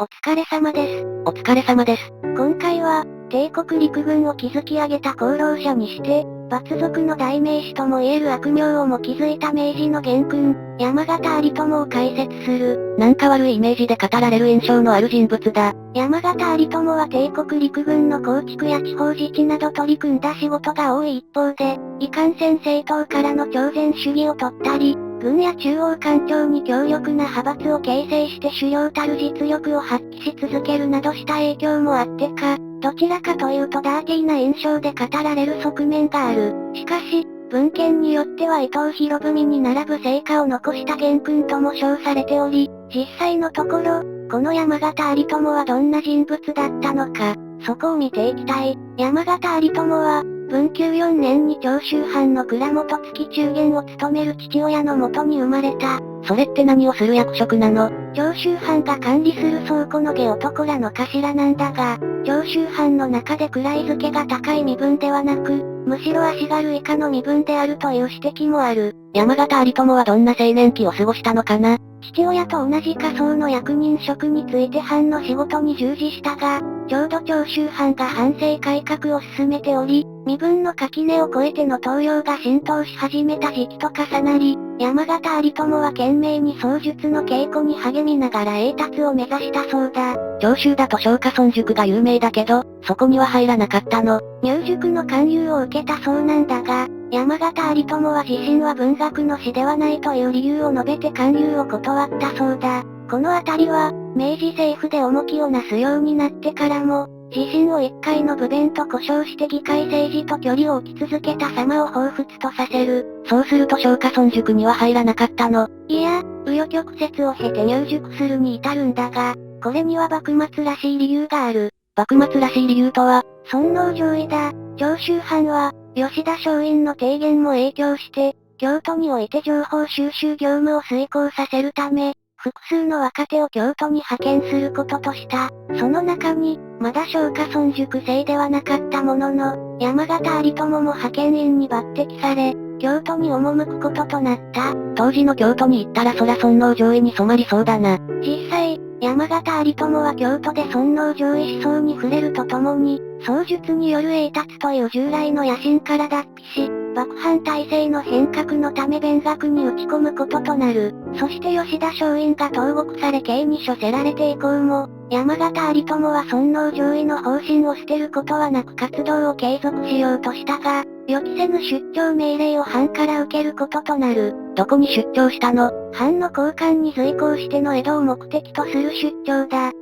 お疲れ様です。お疲れ様です。今回は、帝国陸軍を築き上げた功労者にして、閥族の代名詞とも言える悪名をも築いた明治の元勲、山形有朋を解説する。なんか悪いイメージで語られる印象のある人物だ。山形有朋は帝国陸軍の構築や地方自治など取り組んだ仕事が多い一方で、いかんせん政党からの朝鮮主義を取ったり、軍や中央官庁に強力な派閥を形成して主要たる実力を発揮し続けるなどした影響もあってか、どちらかというとダーティーな印象で語られる側面がある。しかし、文献によっては伊藤博文に並ぶ成果を残した元勲とも称されており、実際のところ、この山形有朋はどんな人物だったのか、そこを見ていきたい。山形有朋は、文久4年に長州藩の倉本月中元を務める父親のもとに生まれた。それって何をする役職なの？長州藩が管理する倉庫の下男らの頭なんだが、長州藩の中で位付けが高い身分ではなく、むしろ足軽以下の身分であるという指摘もある。山形有朋はどんな青年期を過ごしたのかな？父親と同じ下層の役人職について藩の仕事に従事したが、ちょうど長州藩が藩政改革を進めており、身分の垣根を越えての登用が浸透し始めた時期と重なり、山形有朋は懸命に槍術の稽古に励みながら栄達を目指したそうだ。長州だと松下村塾が有名だけど、そこには入らなかったの？入塾の勧誘を受けたそうなんだが、山形有朋は自身は文学の師ではないという理由を述べて勧誘を断ったそうだ。このあたりは、明治政府で重きをなすようになってからも、自身を一回の部弁と呼称して議会政治と距離を置き続けた様を彷彿とさせる。そうすると松下村塾には入らなかったの？いや、紆余曲折を経て入塾するに至るんだが、これには幕末らしい理由がある。幕末らしい理由とは？尊皇攘夷だ。長州藩は、吉田松陰の提言も影響して、京都において情報収集業務を遂行させるため、複数の若手を京都に派遣することとした。その中に、まだ松下村塾生ではなかったものの、山形有朋も派遣員に抜擢され、京都に赴くこととなった。当時の京都に行ったらそら尊皇攘夷に染まりそうだな。実際、山形有朋は京都で尊皇攘夷思想に触れるとともに、槍術による栄達という従来の野心から脱皮し、幕藩体制の変革のため勉学に打ち込むこととなる。そして吉田松陰が投獄され刑に処せられて以降も、山形有朋は尊皇攘夷の方針を捨てることはなく活動を継続しようとしたが、予期せぬ出張命令を藩から受けることとなる。どこに出張したの？藩の高官に随行しての江戸を目的とする出張だ。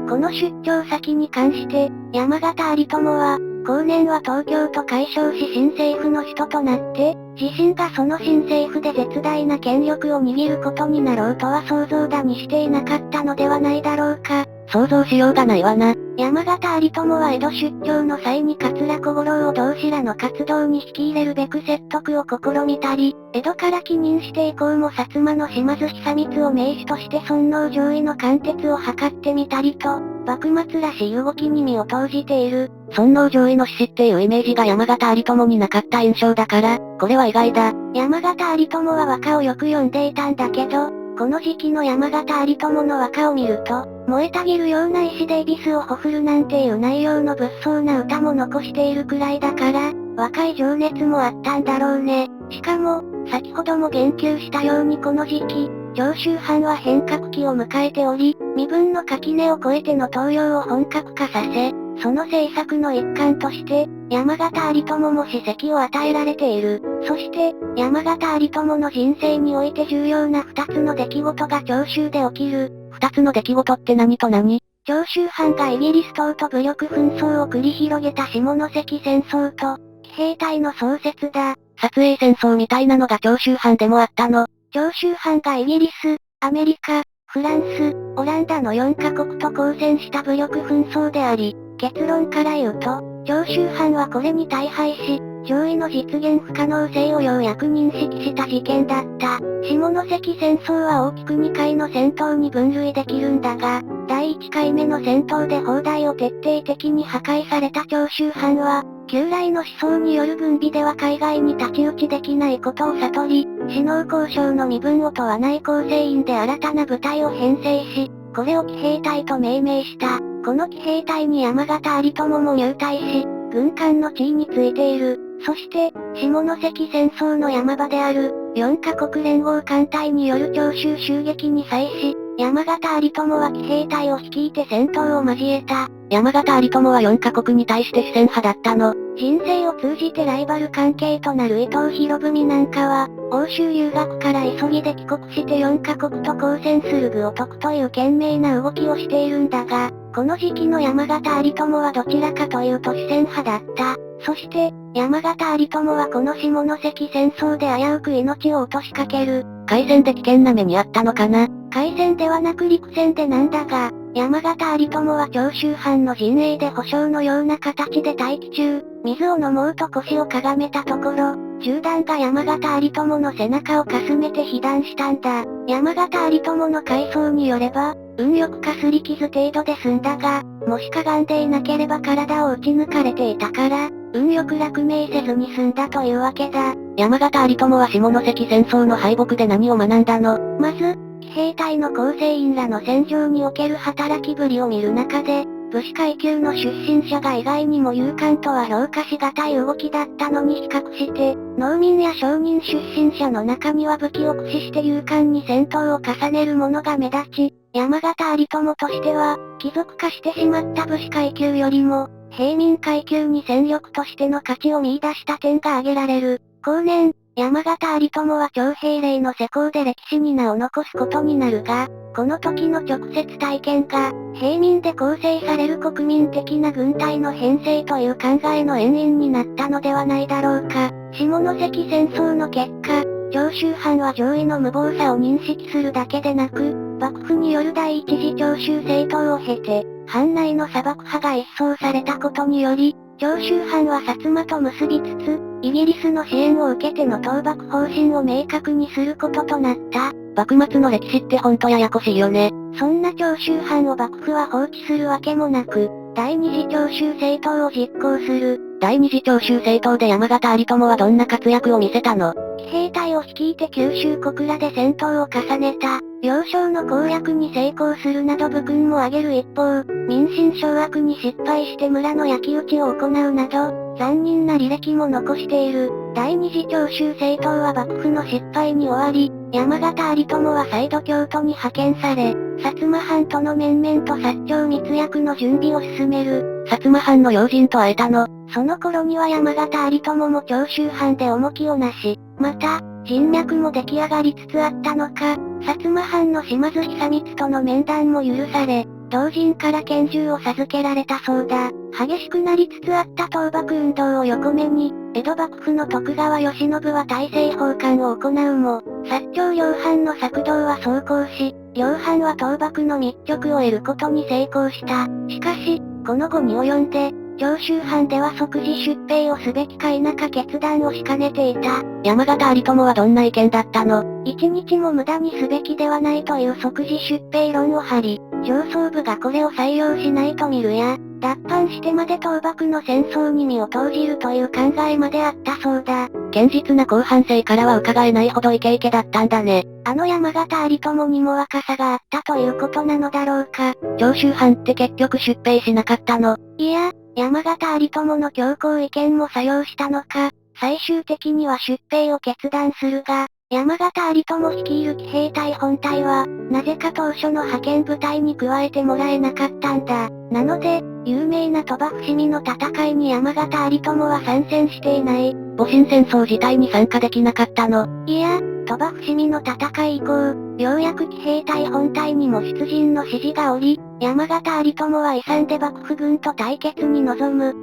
この出張先に関して、山形有朋は、後年は東京と解消し新政府の首都となって、自身がその新政府で絶大な権力を握ることになろうとは想像だにしていなかったのではないだろうか。想像しようがないわな。山形有朋は江戸出張の際に桂小五郎を同志らの活動に引き入れるべく説得を試みたり、江戸から帰任して以降も薩摩の島津久光を名手として尊皇攘夷の貫徹を図ってみたりと、幕末らしい動きに身を投じている。尊皇攘夷の志士っていうイメージが山形有朋になかった印象だから、これは意外だ。山形有朋は和歌をよく読んでいたんだけど、この時期の山形有朋の和歌を見ると、燃えたぎるような石で恵比寿をほふるなんていう内容の物騒な歌も残しているくらいだから、若い情熱もあったんだろうね。しかも、先ほども言及したようにこの時期、長州藩は変革期を迎えており、身分の垣根を越えての登用を本格化させ、その政策の一環として、山形有朋も史跡を与えられている。そして、山形有朋の人生において重要な二つの出来事が長州で起きる。二つの出来事って何と何？長州藩がイギリス島と武力紛争を繰り広げた下関戦争と、騎兵隊の創設だ。撮影戦争みたいなのが長州藩でもあったの？長州藩がイギリス、アメリカ、フランス、オランダの4カ国と交戦した武力紛争であり、結論から言うと、長州藩はこれに大敗し、攘夷の実現不可能性をようやく認識した事件だった。下関戦争は大きく2回の戦闘に分類できるんだが、第1回目の戦闘で砲台を徹底的に破壊された長州藩は、旧来の思想による軍備では海外に太刀打ちできないことを悟り、首脳交渉の身分を問わない構成員で新たな部隊を編成し、これを騎兵隊と命名した。この騎兵隊に山形有朋も入隊し、軍艦の地位についている。そして、下関戦争の山場である、4カ国連合艦隊による長州襲撃に際し、山形有朋は騎兵隊を率いて戦闘を交えた。山形有朋は4カ国に対して主戦派だったの。人生を通じてライバル関係となる伊藤博文なんかは、欧州留学から急ぎで帰国して4カ国と交戦する具を解くという懸命な動きをしているんだが、この時期の山形有朋はどちらかというと主戦派だった。そして、山形有朋はこの下関戦争で危うく命を落としかける。海戦で危険な目にあったのかな。海戦ではなく陸戦でなんだが、山形有朋は長州藩の陣営で保証のような形で待機中、水を飲もうと腰をかがめたところ、銃弾が山形有朋の背中をかすめて被弾したんだ。山形有朋の回想によれば、運よくかすり傷程度で済んだが、もしかがんでいなければ体を撃ち抜かれていたから、運よく落命せずに済んだというわけだ。山形有朋は下関戦争の敗北で何を学んだの？まず、騎兵隊の構成員らの戦場における働きぶりを見る中で、武士階級の出身者が意外にも勇敢とは評価しがたい動きだったのに比較して、農民や商人出身者の中には武器を駆使して勇敢に戦闘を重ねる者が目立ち、山形有朋としては、貴族化してしまった武士階級よりも、平民階級に戦力としての価値を見出した点が挙げられる。後年、山形有朋は徴兵令の施行で歴史に名を残すことになるが、この時の直接体験が、平民で構成される国民的な軍隊の編成という考えの援引になったのではないだろうか。下関戦争の結果、長州藩は上位の無謀さを認識するだけでなく、幕府による第一次長州征討を経て、藩内の砂漠派が一掃されたことにより、長州藩は薩摩と結びつつ、イギリスの支援を受けての討幕方針を明確にすることとなった。幕末の歴史ってほんとややこしいよね。そんな長州藩を幕府は放置するわけもなく、第二次長州征討を実行する。第二次長州征討で山形有朋はどんな活躍を見せたの？騎兵隊を率いて九州小倉で戦闘を重ねた。要衝の攻略に成功するなど武勲も挙げる一方、民心掌握に失敗して村の焼き討ちを行うなど、残忍な履歴も残している。第二次長州征討は幕府の失敗に終わり、山形有朋は再度京都に派遣され、薩摩藩との面々と薩長密約の準備を進める。薩摩藩の要人と会えたの？その頃には山形有朋も長州藩で重きをなし、また、人脈も出来上がりつつあったのか、薩摩藩の島津久光との面談も許され、同人から拳銃を授けられたそうだ。激しくなりつつあった討幕運動を横目に、江戸幕府の徳川慶喜は大政奉還を行うも、薩長両藩の策動は走行し、両藩は討幕の密着を得ることに成功した。しかし、この後に及んで、長州藩では即時出兵をすべきか否か決断をしかねていた。山形有朋はどんな意見だったの？一日も無駄にすべきではないという即時出兵論を張り、上層部がこれを採用しないと見るや、脱藩してまで討幕の戦争に身を投じるという考えまであったそうだ。堅実な後半生からは伺えないほどイケイケだったんだね。山形有朋にも若さがあったということなのだろうか。長州藩って結局出兵しなかったの？いや、山形有朋の強硬意見も作用したのか、最終的には出兵を決断するが、山形有朋率いる騎兵隊本隊は、なぜか当初の派遣部隊に加えてもらえなかったんだ。なので、有名な鳥羽伏見の戦いに山形有朋は参戦していない。戊辰戦争自体に参加できなかったの？いや、鳥羽伏見の戦い以降、ようやく騎兵隊本隊にも出陣の指示がおり、山形有朋は遺産で幕府軍と対決に臨む。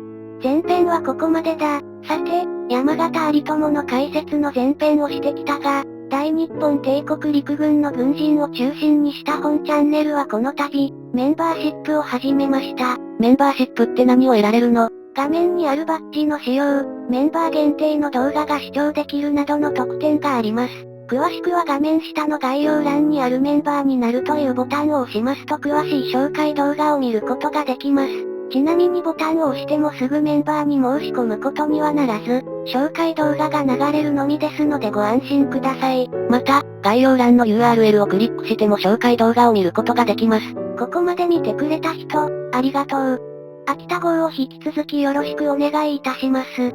前編はここまでだ。さて、山形有朋の解説の前編をしてきたが、大日本帝国陸軍の軍人を中心にした本チャンネルはこの度、メンバーシップを始めました。メンバーシップって何を得られるの？画面にあるバッジの使用、メンバー限定の動画が視聴できるなどの特典があります。詳しくは画面下の概要欄にあるメンバーになるというボタンを押しますと詳しい紹介動画を見ることができます。ちなみにボタンを押してもすぐメンバーに申し込むことにはならず、紹介動画が流れるのみですのでご安心ください。また、概要欄の URL をクリックしても紹介動画を見ることができます。ここまで見てくれた人、ありがとう。秋田号を引き続きよろしくお願いいたします。